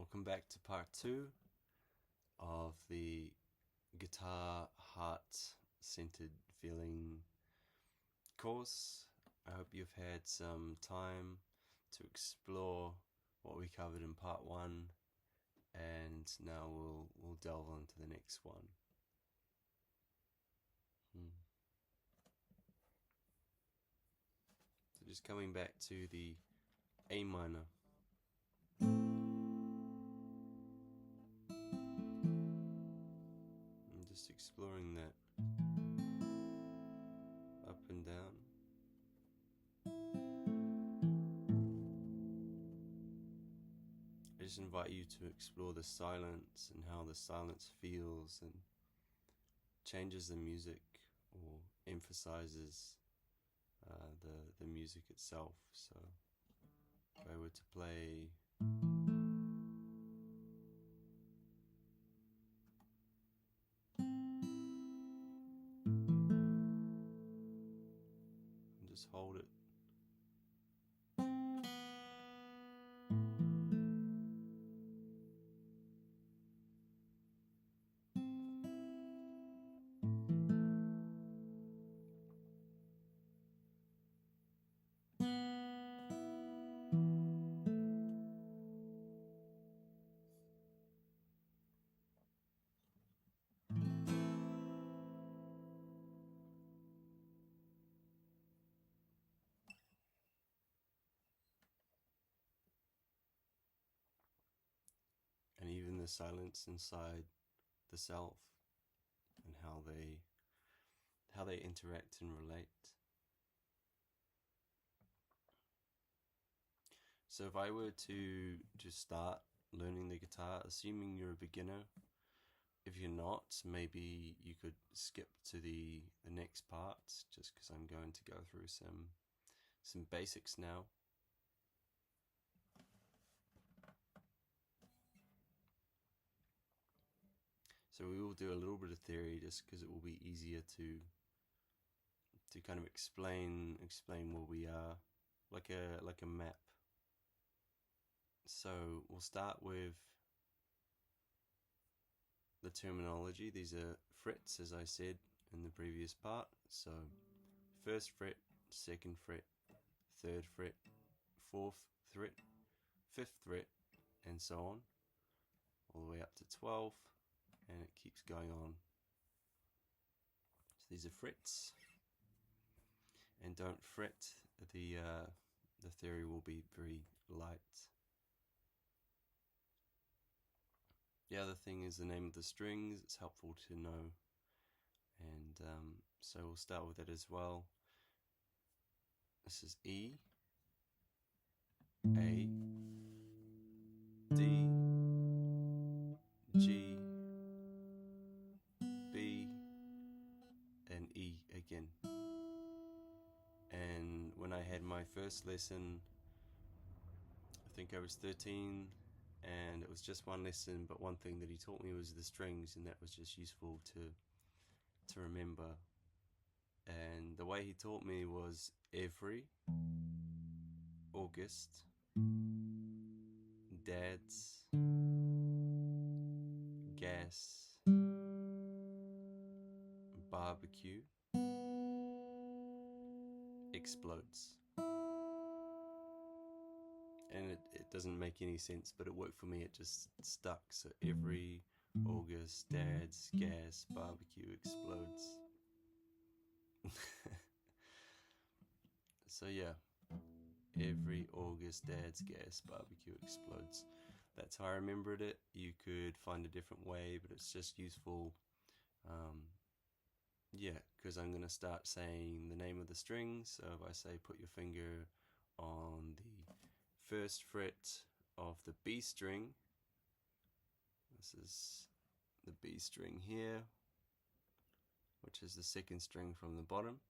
Welcome back to part 2 of the guitar heart-centered feeling course. I hope you've had some time to explore what we covered in part 1, and now we'll delve into the next one. So just coming back to the A minor. And just exploring that up and down. I just invite you to explore the silence and how the silence feels and changes the music or emphasizes the music itself. So if I were to play and just hold it. And even the silence inside the self and how they interact and relate. So if I were to just start learning the guitar, assuming you're a beginner, if you're not, maybe you could skip to the next part, just because I'm going to go through some basics now. So we will do a little bit of theory just because it will be easier to kind of explain where we are, like a map. So we'll start with the terminology. These are frets, as I said in the previous part. So first fret, second fret, third fret, fourth fret, fifth fret, and so on, all the way up to 12, and it keeps going on. So these are frets, and don't fret. The theory will be very light. The other thing is the name of the strings. It's helpful to know, and so we'll start with it as well. This is E, A, D, G, B, and E again. And when I had my first lesson, I think I was 13, and it was just one lesson, but one thing that he taught me was the strings, and that was just useful to remember. And the way he taught me was every, August, dad's, gas, barbecue, explodes. And it doesn't make any sense, but it worked for me. It just stuck. So every, August, dad's, gas, barbecue, explodes. So yeah, every August, dad's, gas, barbecue, explodes. That's how I remembered it. You could find a different way, but it's just useful. Yeah, because I'm going to start saying the name of the string. So if I say put your finger on the first fret of the B string, this is the B string here, which is the second string from the bottom.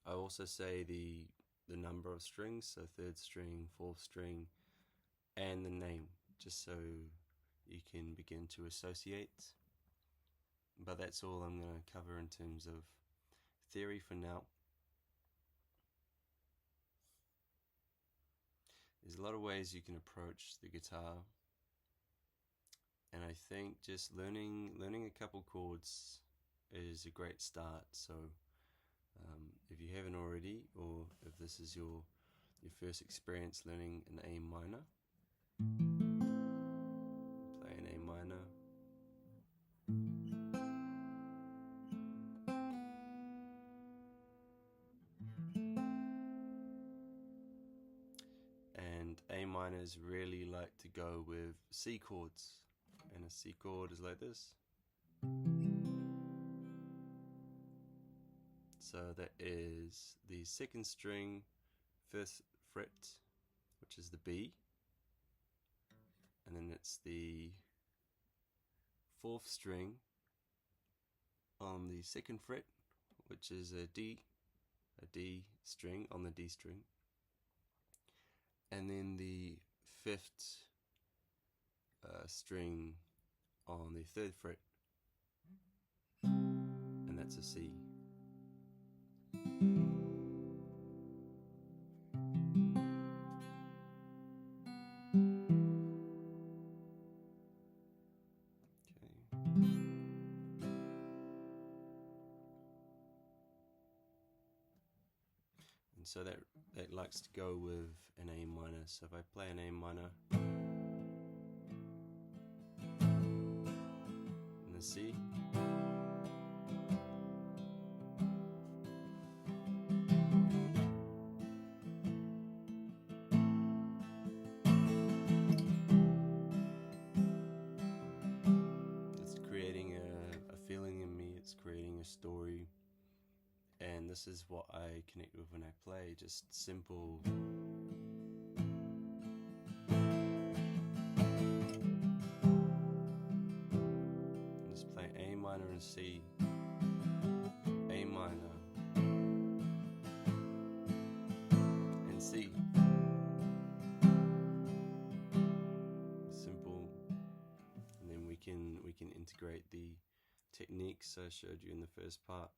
I also say the number of strings, so third string, fourth string, and the name, just so you can begin to associate. But that's all I'm going to cover in terms of theory for now. there's a lot of ways you can approach the guitar, and I think just learning a couple chords is a great start. So if you haven't already, or if this is your first experience learning an A minor, play an A minor. And A minors really like to go with C chords, and a C chord is like this. So that is the second string, first fret, which is the B, and then it's the fourth string on the second fret, which is a D string on the D string, and then the fifth string on the third fret, and that's a C. So that likes to go with an A minor. So if I play an A minor and a C, it's creating a feeling in me, it's creating a story. And this is what I connect with when I play, just simple. Just play A minor and C, A minor, and C. Simple. And then we can integrate the techniques I showed you in the first part.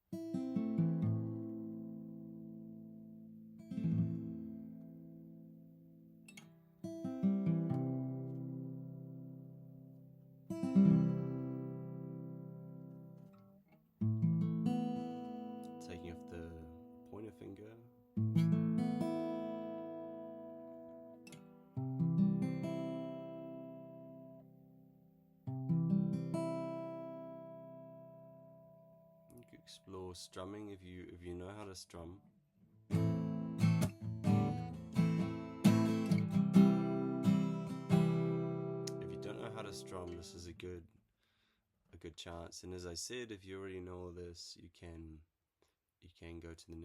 Taking off the pointer finger. You could explore strumming if you know how to strum. If you don't know how to strum, this is a good chance. And as I said, if you already know all this, you can go to the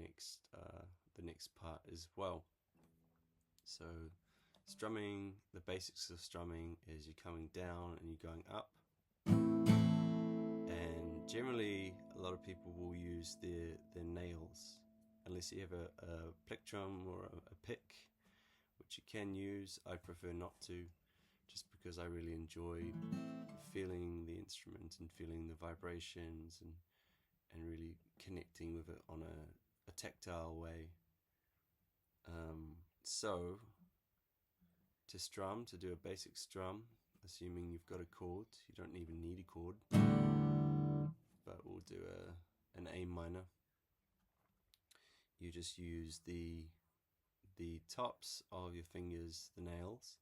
next part as well. So strumming, the basics of strumming is you're coming down and you're going up, and generally a lot of people will use their nails, unless you have a plectrum or a pick, which you can use. I prefer not to, just because I really enjoy feeling the instrument and feeling the vibrations and really connecting with it on a tactile way. So to strum, to do a basic strum, assuming you've got a chord, you don't even need a chord, but we'll do an A minor. You just use the tops of your fingers, the nails,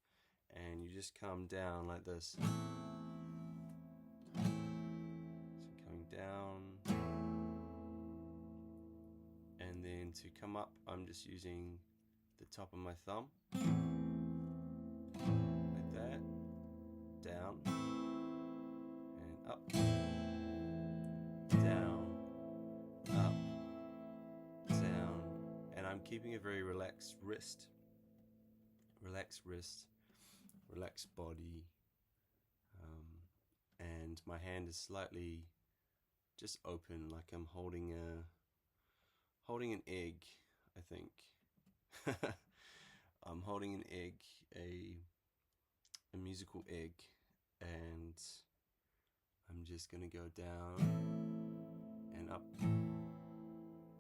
and you just come down like this. So coming down, and then to come up, I'm just using the top of my thumb, like that, down, and up, down, up, down, and I'm keeping a very relaxed wrist, relaxed body, and my hand is slightly just open, like I'm holding an egg, I think. I'm holding an egg, a musical egg, and I'm just gonna go down and up,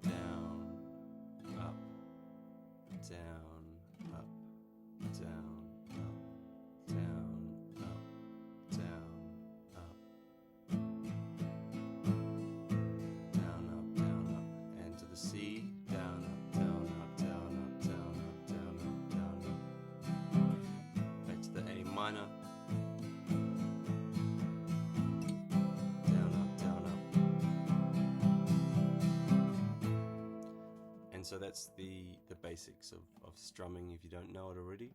down, up, down, up, down, up, down, up, down, up, down, up, down, up, and to the C, down, up, down, up, down, up, down, up, down, up, down, up, back to the A minor, down, up, down, up. And so that's the basics of strumming if you don't know it already.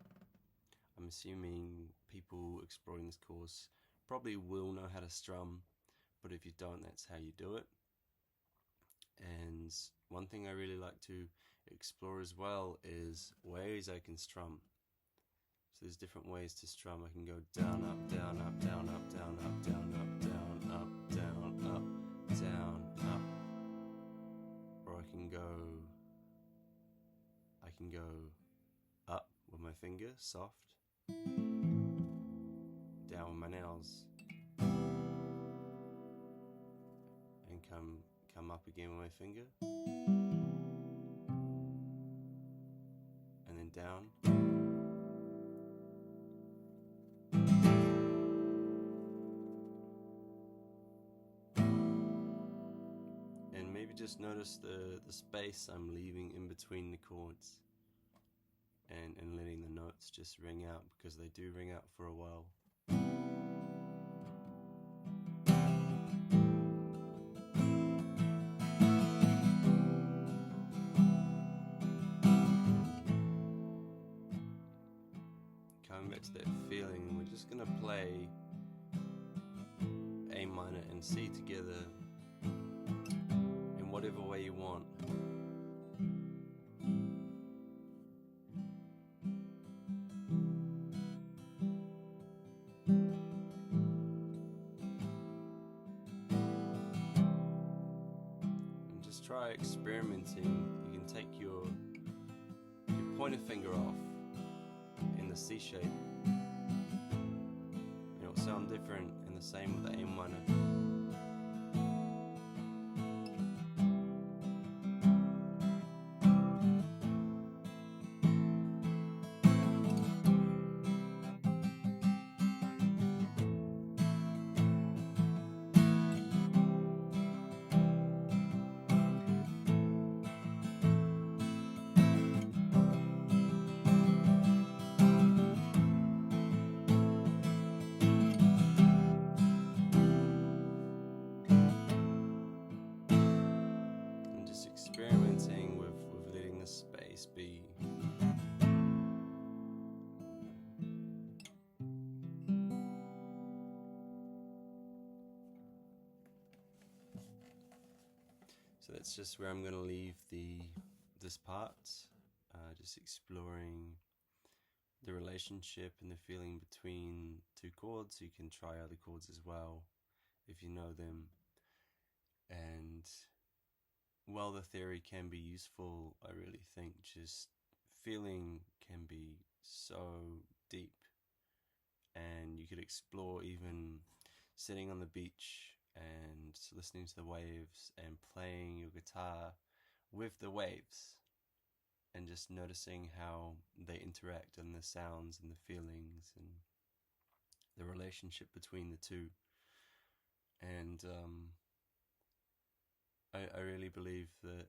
I'm assuming people exploring this course probably will know how to strum, but if you don't, that's how you do it. And one thing I really like to explore as well is ways I can strum. So there's different ways to strum. I can go down, up, down, up, down, up, down, up, down, up, down, up, down, up, down, up. Or I can go up with my finger, soft, down with my nails, and come up again with my finger, and then down. And maybe just notice the space I'm leaving in between the chords. And letting the notes just ring out, because they do ring out for a while. Coming back to that feeling, we're just gonna play A minor and C together in whatever way you want. Try experimenting. You can take your pointer finger off in the C shape, and it'll sound different, and the same with the A minor. Experimenting with letting the space be. So that's just where I'm going to leave this part, just exploring the relationship and the feeling between two chords. You can try other chords as well if you know them. And while the theory can be useful, I really think just feeling can be so deep, and you could explore even sitting on the beach and listening to the waves and playing your guitar with the waves and just noticing how they interact and the sounds and the feelings and the relationship between the two. And I really believe that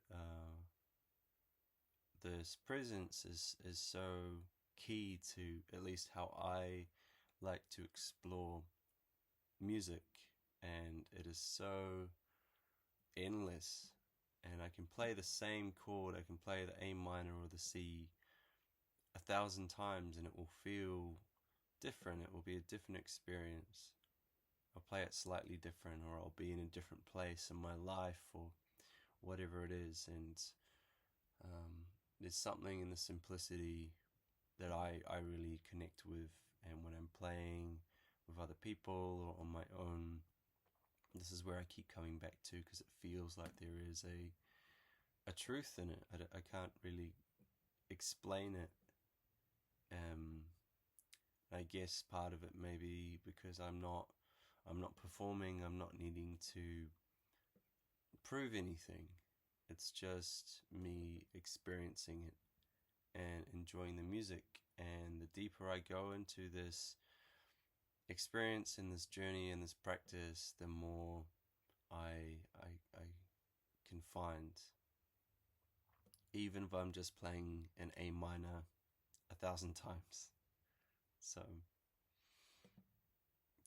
this presence is so key to at least how I like to explore music, and it is so endless, and I can play the same chord, I can play the A minor or the C 1,000 times and it will feel different. It will be a different experience. I'll play it slightly different, or I'll be in a different place in my life, or whatever it is. And there's something in the simplicity that I really connect with. And when I'm playing with other people or on my own, this is where I keep coming back to, because it feels like there is a truth in it. I can't really explain it. I guess part of it may be because I'm not performing, I'm not needing to prove anything. It's just me experiencing it and enjoying the music. And the deeper I go into this experience and this journey and this practice, the more I can find, even if I'm just playing an A minor 1,000 times. So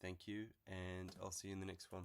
thank you, and I'll see you in the next one.